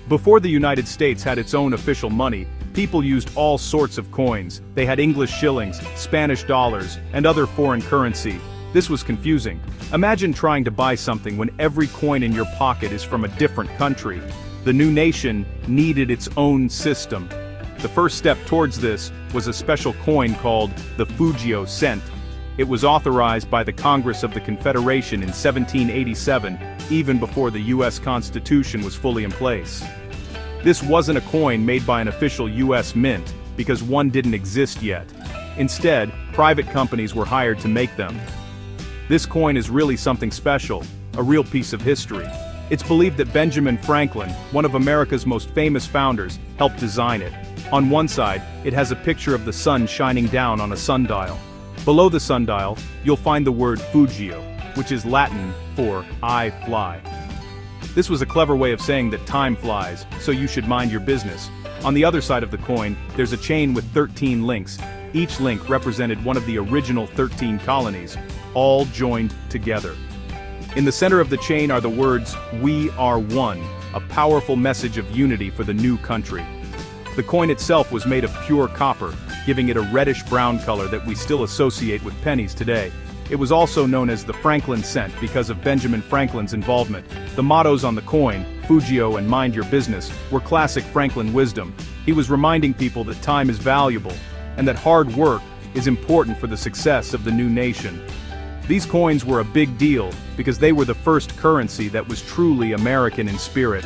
Before the United States had its own official money, people used all sorts of coins. They had English shillings, Spanish dollars, and other foreign currency. This was confusing. Imagine trying to buy something when every coin in your pocket is from a different country. The new nation needed its own system. The first step towards this was a special coin called the Fugio cent. It was authorized by the Congress of the Confederation in 1787, even before the U.S. Constitution was fully in place. This wasn't a coin made by an official U.S. mint, because one didn't exist yet. Instead, private companies were hired to make them. This coin is really something special, a real piece of history. It's believed that Benjamin Franklin, one of America's most famous founders, helped design it. On one side, it has a picture of the sun shining down on a sundial. Below the sundial, you'll find the word Fugio, which is Latin for I fly. This was a clever way of saying that time flies, so you should mind your business. On the other side of the coin, there's a chain with 13 links. Each link represented one of the original 13 colonies, all joined together. In the center of the chain are the words, "We are one," a powerful message of unity for the new country. The coin itself was made of pure copper, giving it a reddish-brown color that we still associate with pennies today. It was also known as the Franklin cent because of Benjamin Franklin's involvement. The mottos on the coin, Fugio and Mind Your Business, were classic Franklin wisdom. He was reminding people that time is valuable, and that hard work is important for the success of the new nation. These coins were a big deal because they were the first currency that was truly American in spirit.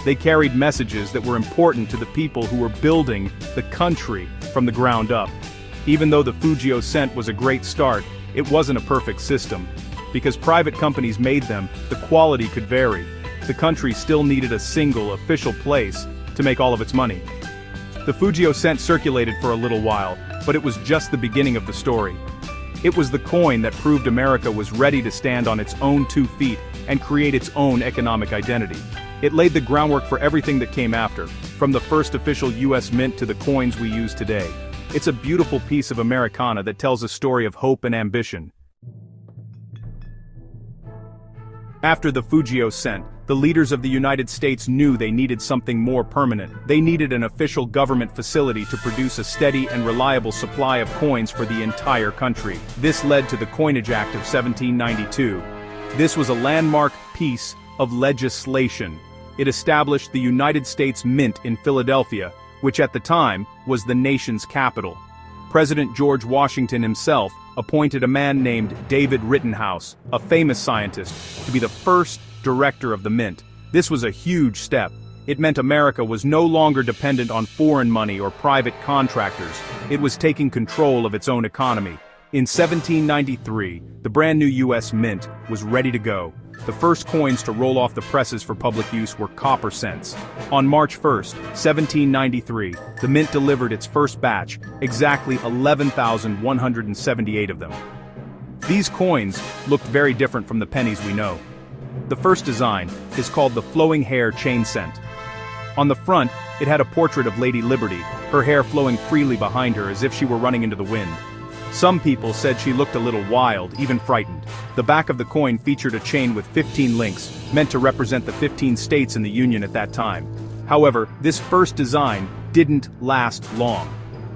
They carried messages that were important to the people who were building the country from the ground up. Even though the Fugio cent was a great start, it wasn't a perfect system. Because private companies made them, the quality could vary. The country still needed a single official place to make all of its money. The Fugio cent circulated for a little while, but it was just the beginning of the story. It was the coin that proved America was ready to stand on its own 2 feet and create its own economic identity. It laid the groundwork for everything that came after, from the first official U.S. mint to the coins we use today. It's a beautiful piece of Americana that tells a story of hope and ambition. After the Fugio cent, the leaders of the United States knew they needed something more permanent. They needed an official government facility to produce a steady and reliable supply of coins for the entire country. This led to the Coinage Act of 1792. This was a landmark piece of legislation. It established the United States Mint in Philadelphia, which at the time was the nation's capital. President George Washington himself appointed a man named David Rittenhouse, a famous scientist, to be the first director of the mint. This was a huge step. It meant America was no longer dependent on foreign money or private contractors. It was taking control of its own economy. In 1793, the brand new U.S. Mint was ready to go. The first coins to roll off the presses for public use were copper cents. On March 1, 1793, the Mint delivered its first batch, exactly 11,178 of them. These coins looked very different from the pennies we know. The first design is called the flowing hair chain cent. On the front, it had a portrait of Lady Liberty, her hair flowing freely behind her as if she were running into the wind. Some people said she looked a little wild, even frightened. The back of the coin featured a chain with 15 links, meant to represent the 15 states in the Union at that time. However, this first design didn't last long.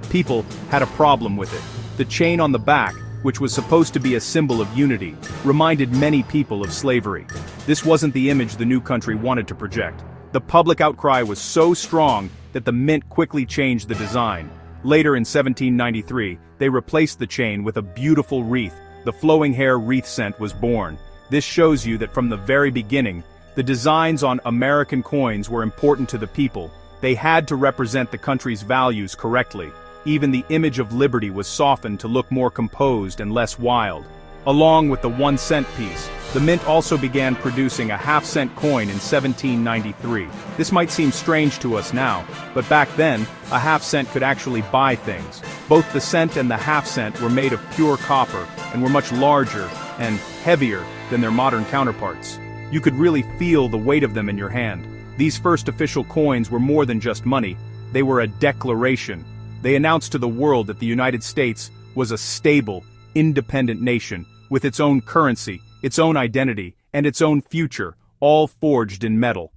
People had a problem with it. The chain on the back, which was supposed to be a symbol of unity, reminded many people of slavery. This wasn't the image the new country wanted to project. The public outcry was so strong that the Mint quickly changed the design. Later in 1793, they replaced the chain with a beautiful wreath. The flowing hair wreath cent was born. This shows you that from the very beginning, the designs on American coins were important to the people. They had to represent the country's values correctly. Even the image of liberty was softened to look more composed and less wild. Along with the 1 cent piece, the Mint also began producing a half-cent coin in 1793. This might seem strange to us now, but back then, a half-cent could actually buy things. Both the cent and the half-cent were made of pure copper and were much larger and heavier than their modern counterparts. You could really feel the weight of them in your hand. These first official coins were more than just money. They were a declaration. They announced to the world that the United States was a stable, independent nation, with its own currency, its own identity, and its own future, all forged in metal.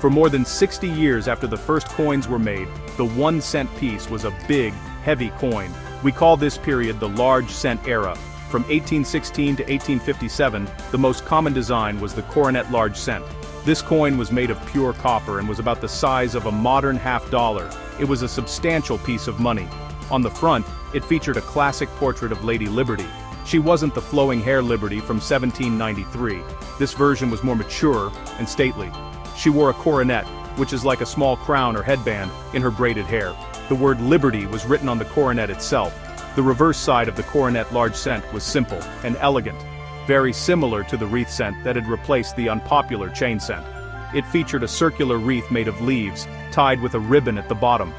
For more than 60 years after the first coins were made, the 1-cent piece was a big, heavy coin. We call this period the large cent era. From 1816 to 1857, the most common design was the coronet large cent. This coin was made of pure copper and was about the size of a modern half-dollar. It was a substantial piece of money. On the front, it featured a classic portrait of Lady Liberty. She wasn't the flowing hair Liberty from 1793. This version was more mature and stately. She wore a coronet, which is like a small crown or headband, in her braided hair. The word Liberty was written on the coronet itself. The reverse side of the coronet large cent was simple and elegant, very similar to the wreath cent that had replaced the unpopular chain cent. It featured a circular wreath made of leaves, tied with a ribbon at the bottom.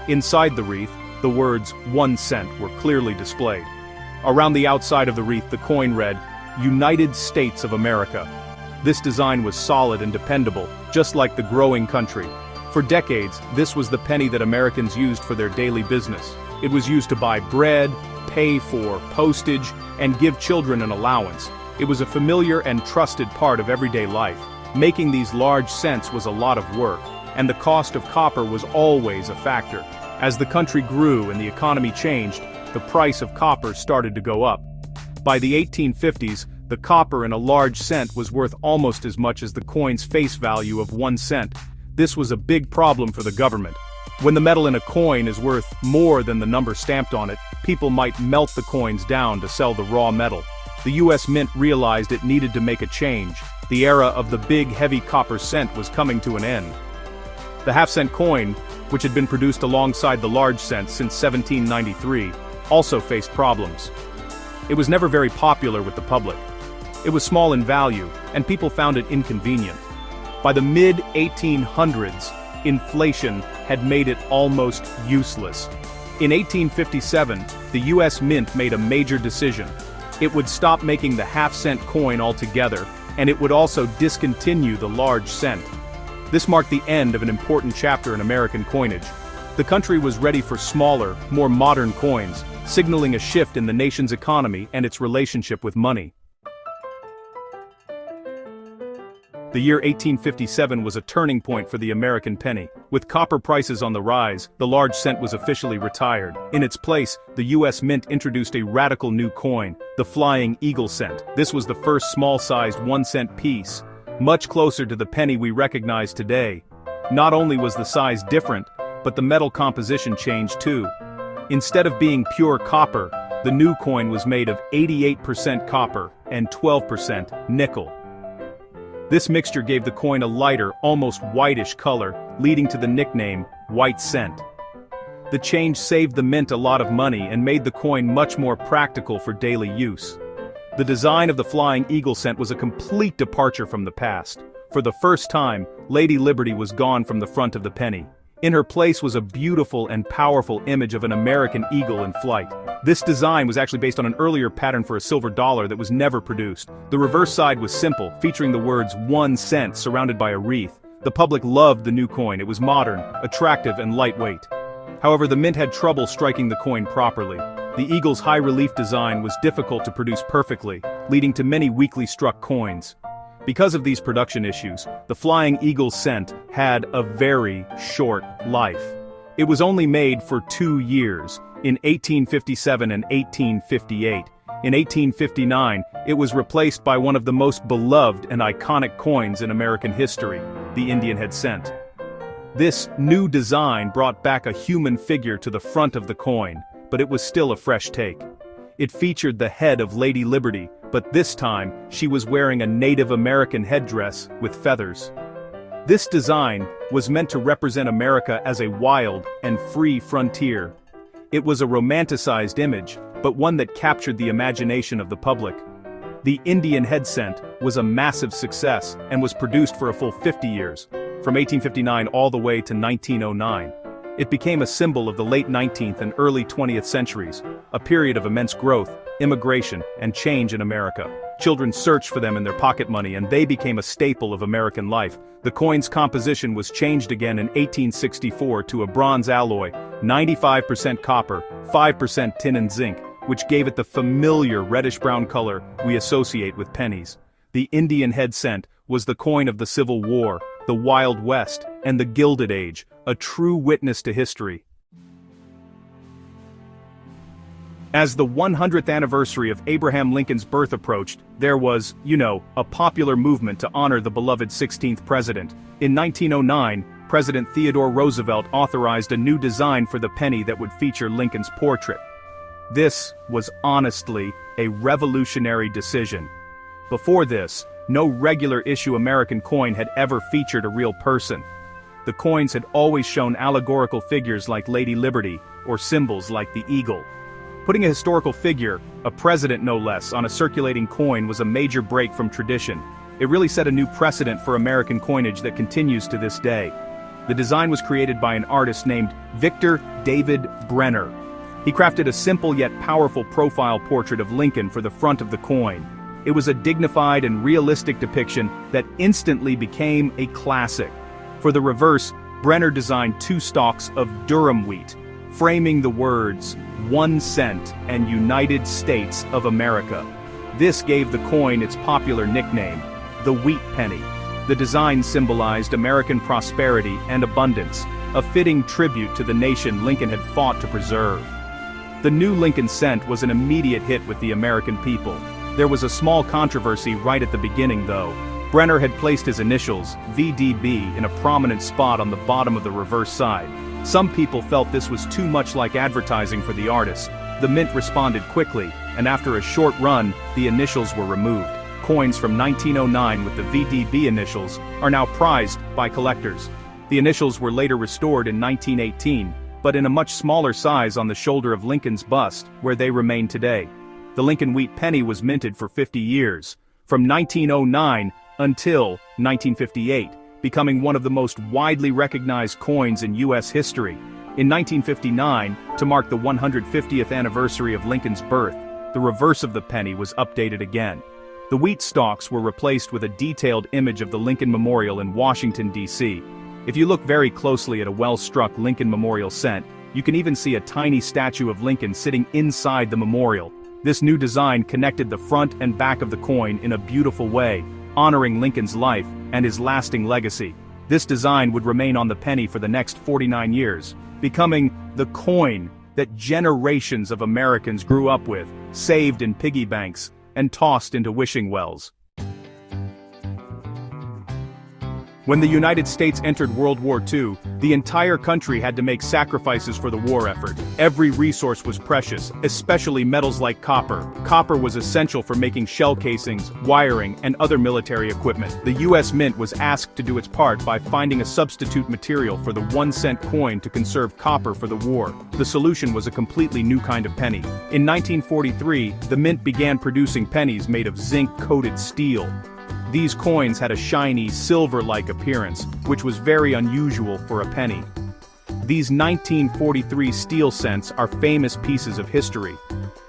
Inside the wreath, the words 1 cent were clearly displayed. Around the outside of the wreath, the coin read, United States of America. This design was solid and dependable, just like the growing country. For decades, this was the penny that Americans used for their daily business. It was used to buy bread, pay for postage, and give children an allowance. It was a familiar and trusted part of everyday life. Making these large cents was a lot of work, and the cost of copper was always a factor. As the country grew and the economy changed, the price of copper started to go up. By the 1850s, the copper in a large cent was worth almost as much as the coin's face value of 1 cent. This was a big problem for the government. When the metal in a coin is worth more than the number stamped on it, people might melt the coins down to sell the raw metal. The US Mint realized it needed to make a change. The era of the big, heavy copper cent was coming to an end. The half-cent coin, which had been produced alongside the large cent since 1793, also faced problems. It was never very popular with the public. It was small in value, and people found it inconvenient. By the mid-1800s, inflation had made it almost useless. In 1857, the US Mint made a major decision. It would stop making the half-cent coin altogether, and it would also discontinue the large cent. This marked the end of an important chapter in American coinage. The country was ready for smaller, more modern coins, signaling a shift in the nation's economy and its relationship with money. The year 1857 was a turning point for the American penny. With copper prices on the rise, the large cent was officially retired. In its place, the US Mint introduced a radical new coin, the Flying Eagle cent. This was the first small-sized 1-cent piece, much closer to the penny we recognize today. Not only was the size different, but the metal composition changed too. Instead of being pure copper, the new coin was made of 88% copper and 12% nickel. This mixture gave the coin a lighter, almost whitish color, leading to the nickname, white cent. The change saved the mint a lot of money and made the coin much more practical for daily use. The design of the Flying Eagle cent was a complete departure from the past. For the first time, Lady Liberty was gone from the front of the penny. In her place was a beautiful and powerful image of an American eagle in flight. This design was actually based on an earlier pattern for a silver dollar that was never produced. The reverse side was simple, featuring the words 1 cent surrounded by a wreath. The public loved the new coin. It was modern, attractive, and lightweight. However, the mint had trouble striking the coin properly. The eagle's high-relief design was difficult to produce perfectly, leading to many weakly struck coins. Because of these production issues, the Flying Eagle cent had a very short life. It was only made for 2 years, in 1857 and 1858. In 1859, it was replaced by one of the most beloved and iconic coins in American history, the Indian head cent. This new design brought back a human figure to the front of the coin, but it was still a fresh take. It featured the head of Lady Liberty, but this time, she was wearing a Native American headdress with feathers. This design was meant to represent America as a wild and free frontier. It was a romanticized image, but one that captured the imagination of the public. The Indian head cent was a massive success and was produced for a full 50 years, from 1859 all the way to 1909. It became a symbol of the late 19th and early 20th centuries, a period of immense growth, immigration, and change in America. Children searched for them in their pocket money and they became a staple of American life. The coin's composition was changed again in 1864 to a bronze alloy, 95% copper, 5% tin and zinc, which gave it the familiar reddish-brown color we associate with pennies. The Indian head cent was the coin of the Civil War, the Wild West, and the Gilded Age, a true witness to history. As the 100th anniversary of Abraham Lincoln's birth approached, there was, a popular movement to honor the beloved 16th president. In 1909, President Theodore Roosevelt authorized a new design for the penny that would feature Lincoln's portrait. This was honestly a revolutionary decision. Before this, no regular issue American coin had ever featured a real person. The coins had always shown allegorical figures like Lady Liberty, or symbols like the eagle. Putting a historical figure, a president no less, on a circulating coin was a major break from tradition. It really set a new precedent for American coinage that continues to this day. The design was created by an artist named Victor David Brenner. He crafted a simple yet powerful profile portrait of Lincoln for the front of the coin. It was a dignified and realistic depiction that instantly became a classic. For the reverse, Brenner designed 2 stalks of Durham wheat, framing the words, 1 cent and United States of America. This gave the coin its popular nickname, the Wheat Penny. The design symbolized American prosperity and abundance, a fitting tribute to the nation Lincoln had fought to preserve. The new Lincoln cent was an immediate hit with the American people. There was a small controversy right at the beginning though. Brenner had placed his initials, VDB, in a prominent spot on the bottom of the reverse side. Some people felt this was too much like advertising for the artist. The mint responded quickly, and after a short run, the initials were removed. Coins from 1909 with the VDB initials are now prized by collectors. The initials were later restored in 1918, but in a much smaller size on the shoulder of Lincoln's bust, where they remain today. The Lincoln Wheat Penny was minted for 50 years, from 1909 until 1958, becoming one of the most widely recognized coins in U.S. history. In 1959, to mark the 150th anniversary of Lincoln's birth, the reverse of the penny was updated again. The wheat stalks were replaced with a detailed image of the Lincoln Memorial in Washington, D.C. If you look very closely at a well-struck Lincoln Memorial cent, you can even see a tiny statue of Lincoln sitting inside the memorial. This new design connected the front and back of the coin in a beautiful way, honoring Lincoln's life and his lasting legacy. This design would remain on the penny for the next 49 years, becoming the coin that generations of Americans grew up with, saved in piggy banks, and tossed into wishing wells. When the United States entered World War II, the entire country had to make sacrifices for the war effort. Every resource was precious, especially metals like copper. Copper was essential for making shell casings, wiring, and other military equipment. The U.S. Mint was asked to do its part by finding a substitute material for the 1-cent coin to conserve copper for the war. The solution was a completely new kind of penny. In 1943, the Mint began producing pennies made of zinc-coated steel. These coins had a shiny, silver-like appearance, which was very unusual for a penny. These 1943 steel cents are famous pieces of history.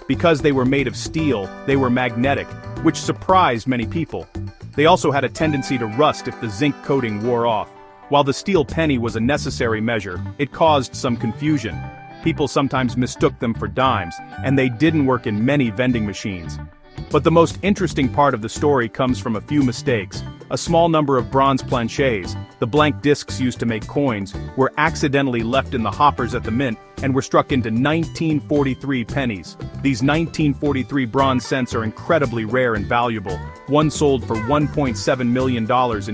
Because they were made of steel, they were magnetic, which surprised many people. They also had a tendency to rust if the zinc coating wore off. While the steel penny was a necessary measure, it caused some confusion. People sometimes mistook them for dimes, and they didn't work in many vending machines. But the most interesting part of the story comes from a few mistakes. A small number of bronze planchets, the blank discs used to make coins, were accidentally left in the hoppers at the mint and were struck into 1943 pennies. These 1943 bronze cents are incredibly rare and valuable. One sold for $1.7 million in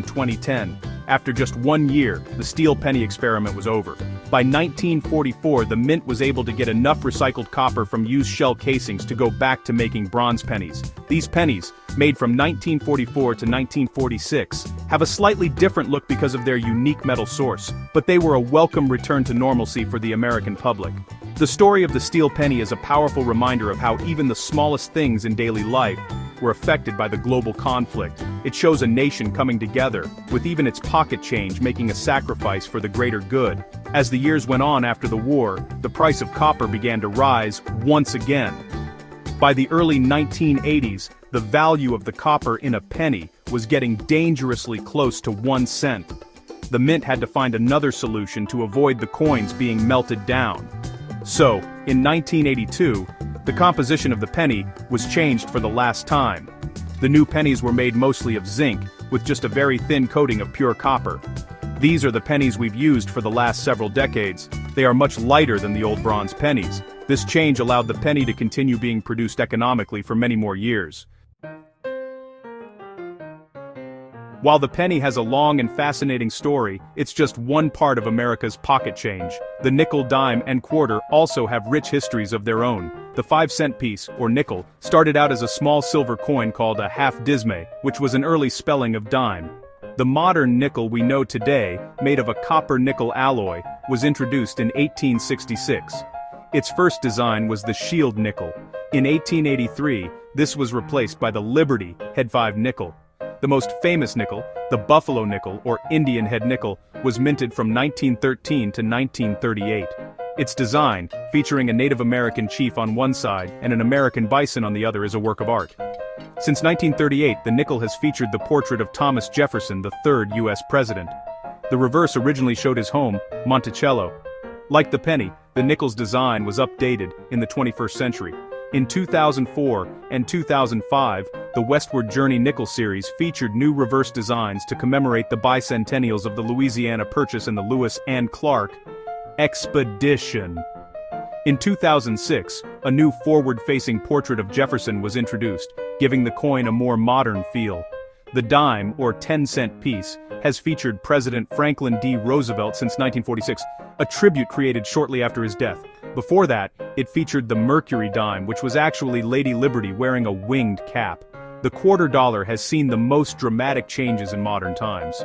2010. After just 1 year, the steel penny experiment was over. By 1944, the mint was able to get enough recycled copper from used shell casings to go back to making bronze pennies. These pennies, made from 1944 to 1946, have a slightly different look because of their unique metal source, but they were a welcome return to normalcy for the American public. The story of the steel penny is a powerful reminder of how even the smallest things in daily life were affected by the global conflict. It shows a nation coming together, with even its pocket change making a sacrifice for the greater good. As the years went on after the war, the price of copper began to rise once again. By the early 1980s, the value of the copper in a penny was getting dangerously close to 1 cent. The mint had to find another solution to avoid the coins being melted down. So, in 1982, the composition of the penny was changed for the last time. The new pennies were made mostly of zinc, with just a very thin coating of pure copper. These are the pennies we've used for the last several decades. They are much lighter than the old bronze pennies. This change allowed the penny to continue being produced economically for many more years. While the penny has a long and fascinating story, it's just one part of America's pocket change. The nickel, dime, and quarter also have rich histories of their own. The 5-cent piece, or nickel, started out as a small silver coin called a half-disme, which was an early spelling of dime. The modern nickel we know today, made of a copper-nickel alloy, was introduced in 1866. Its first design was the shield nickel. In 1883, this was replaced by the Liberty Head 5 nickel. The most famous nickel, the Buffalo nickel or Indian head nickel, was minted from 1913 to 1938. Its design, featuring a Native American chief on one side and an American bison on the other, is a work of art. Since 1938, the nickel has featured the portrait of Thomas Jefferson, the third U.S. president. The reverse originally showed his home, Monticello. Like the penny, the nickel's design was updated in the 21st century. In 2004 and 2005, the Westward Journey Nickel series featured new reverse designs to commemorate the bicentennials of the Louisiana Purchase and the Lewis and Clark Expedition. In 2006, a new forward-facing portrait of Jefferson was introduced, giving the coin a more modern feel. The dime, or 10-cent piece, has featured President Franklin D. Roosevelt since 1946, a tribute created shortly after his death. Before that, it featured the Mercury dime, which was actually Lady Liberty wearing a winged cap. The quarter dollar has seen the most dramatic changes in modern times.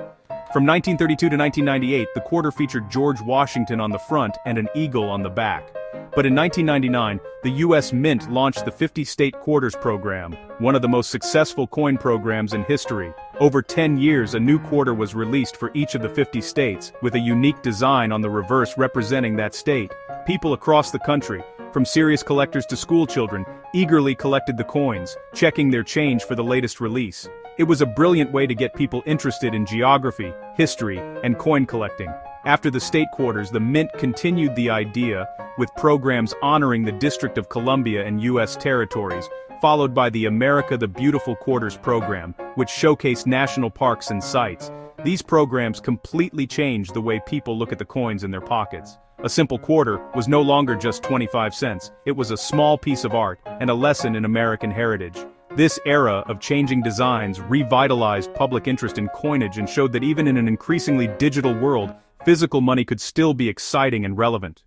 From 1932 to 1998, the quarter featured George Washington on the front and an eagle on the back. But in 1999, the U.S. Mint launched the 50-state quarters program, one of the most successful coin programs in history. Over 10 years, a new quarter was released for each of the 50 states, with a unique design on the reverse representing that state. People across the country, from serious collectors to school children, eagerly collected the coins, checking their change for the latest release. It was a brilliant way to get people interested in geography, history, and coin collecting. After the state quarters, the Mint continued the idea, with programs honoring the District of Columbia and U.S. territories, followed by the America the Beautiful Quarters program, which showcased national parks and sites. These programs completely changed the way people look at the coins in their pockets. A simple quarter was no longer just 25 cents, it was a small piece of art and a lesson in American heritage. This era of changing designs revitalized public interest in coinage and showed that even in an increasingly digital world, physical money could still be exciting and relevant.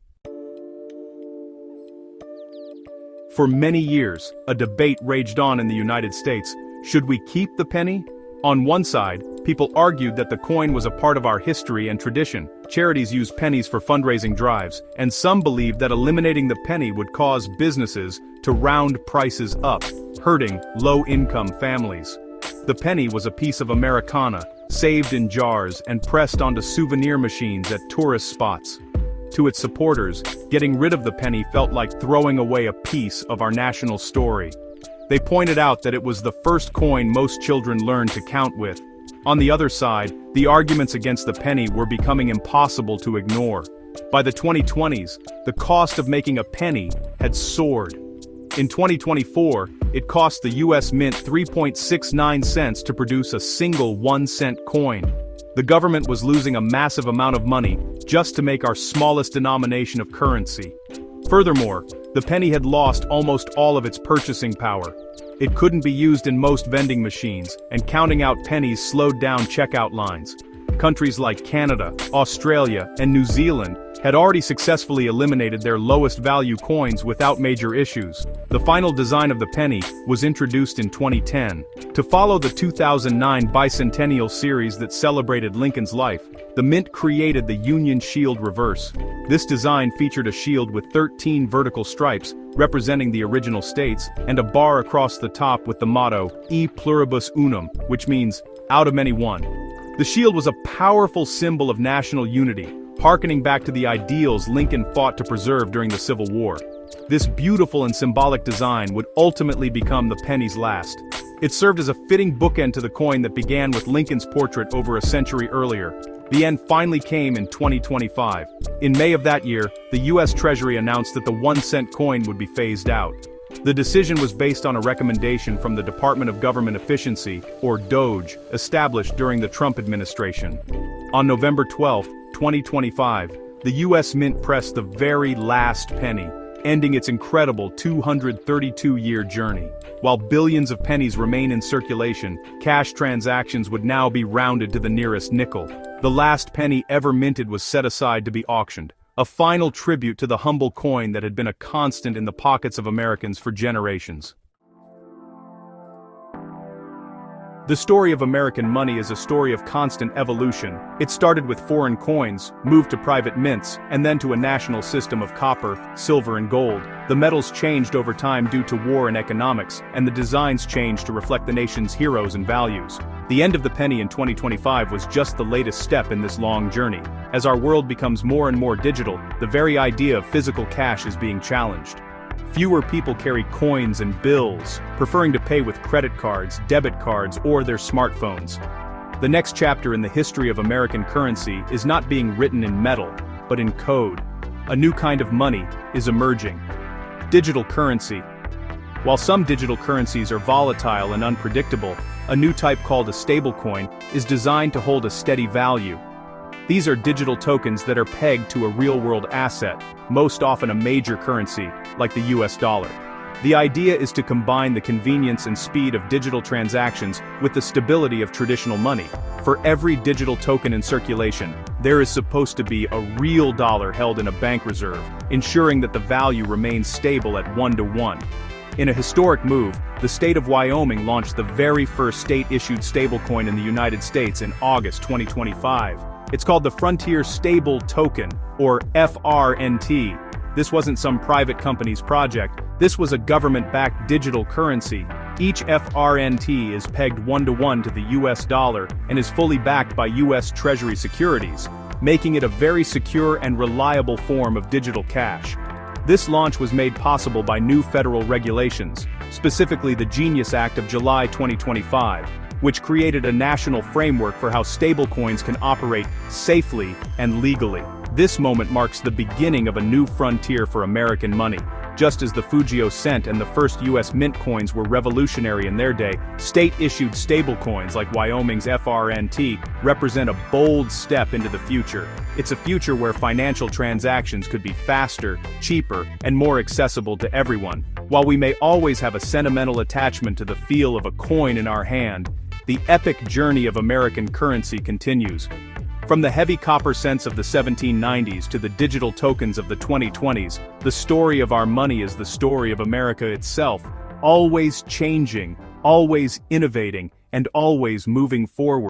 For many years, a debate raged on in the United States. Should we keep the penny? On one side, people argued that the coin was a part of our history and tradition. Charities use pennies for fundraising drives, and some believed that eliminating the penny would cause businesses to round prices up, hurting low-income families. The penny was a piece of Americana, saved in jars and pressed onto souvenir machines at tourist spots. To its supporters, getting rid of the penny felt like throwing away a piece of our national story. They pointed out that it was the first coin most children learned to count with. On the other side, the arguments against the penny were becoming impossible to ignore. By the 2020s, the cost of making a penny had soared. In 2024, it cost the U.S. Mint 3.69 cents to produce a single 1-cent coin. The government was losing a massive amount of money just to make our smallest denomination of currency. Furthermore, the penny had lost almost all of its purchasing power. It couldn't be used in most vending machines, and counting out pennies slowed down checkout lines. Countries like Canada, Australia, and New Zealand had already successfully eliminated their lowest value coins without major issues. The final design of the penny was introduced in 2010. To follow the 2009 bicentennial series that celebrated Lincoln's life, the Mint created the Union Shield reverse. This design featured a shield with 13 vertical stripes, representing the original states, and a bar across the top with the motto, E pluribus unum, which means, out of many one. The shield was a powerful symbol of national unity, harkening back to the ideals Lincoln fought to preserve during the Civil War. This beautiful and symbolic design would ultimately become the penny's last. It served as a fitting bookend to the coin that began with Lincoln's portrait over a century earlier. The end finally came in 2025. In May of that year, the U.S. Treasury announced that the 1-cent coin would be phased out. The decision was based on a recommendation from the Department of Government Efficiency, or DOGE, established during the Trump administration. On November 12, 2025, the U.S. Mint pressed the very last penny, ending its incredible 232-year journey. While billions of pennies remain in circulation, cash transactions would now be rounded to the nearest nickel. The last penny ever minted was set aside to be auctioned, a final tribute to the humble coin that had been a constant in the pockets of Americans for generations. The story of American money is a story of constant evolution. It started with foreign coins, moved to private mints, and then to a national system of copper, silver and gold. The metals changed over time due to war and economics, and the designs changed to reflect the nation's heroes and values. The end of the penny in 2025 was just the latest step in this long journey. As our world becomes more and more digital, the very idea of physical cash is being challenged. Fewer people carry coins and bills, preferring to pay with credit cards, debit cards, or their smartphones. The next chapter in the history of American currency is not being written in metal, but in code. A new kind of money is emerging. Digital currency. While some digital currencies are volatile and unpredictable, a new type called a stablecoin is designed to hold a steady value. These are digital tokens that are pegged to a real-world asset, most often a major currency, like the US dollar. The idea is to combine the convenience and speed of digital transactions with the stability of traditional money. For every digital token in circulation, there is supposed to be a real dollar held in a bank reserve, ensuring that the value remains stable at 1-to-1. In a historic move, the state of Wyoming launched the very first state-issued stablecoin in the United States in August 2025. It's called the Frontier Stable Token, or FRNT. This wasn't some private company's project, this was a government-backed digital currency. Each FRNT is pegged 1-to-1 to the US dollar and is fully backed by US Treasury securities, making it a very secure and reliable form of digital cash. This launch was made possible by new federal regulations, specifically the Genius Act of July 2025, which created a national framework for how stablecoins can operate safely and legally. This moment marks the beginning of a new frontier for American money. Just as the Fujio cent and the first US mint coins were revolutionary in their day, state-issued stablecoins like Wyoming's FRNT represent a bold step into the future. It's a future where financial transactions could be faster, cheaper, and more accessible to everyone. While we may always have a sentimental attachment to the feel of a coin in our hand, the epic journey of American currency continues. From the heavy copper cents of the 1790s to the digital tokens of the 2020s, the story of our money is the story of America itself, always changing, always innovating, and always moving forward.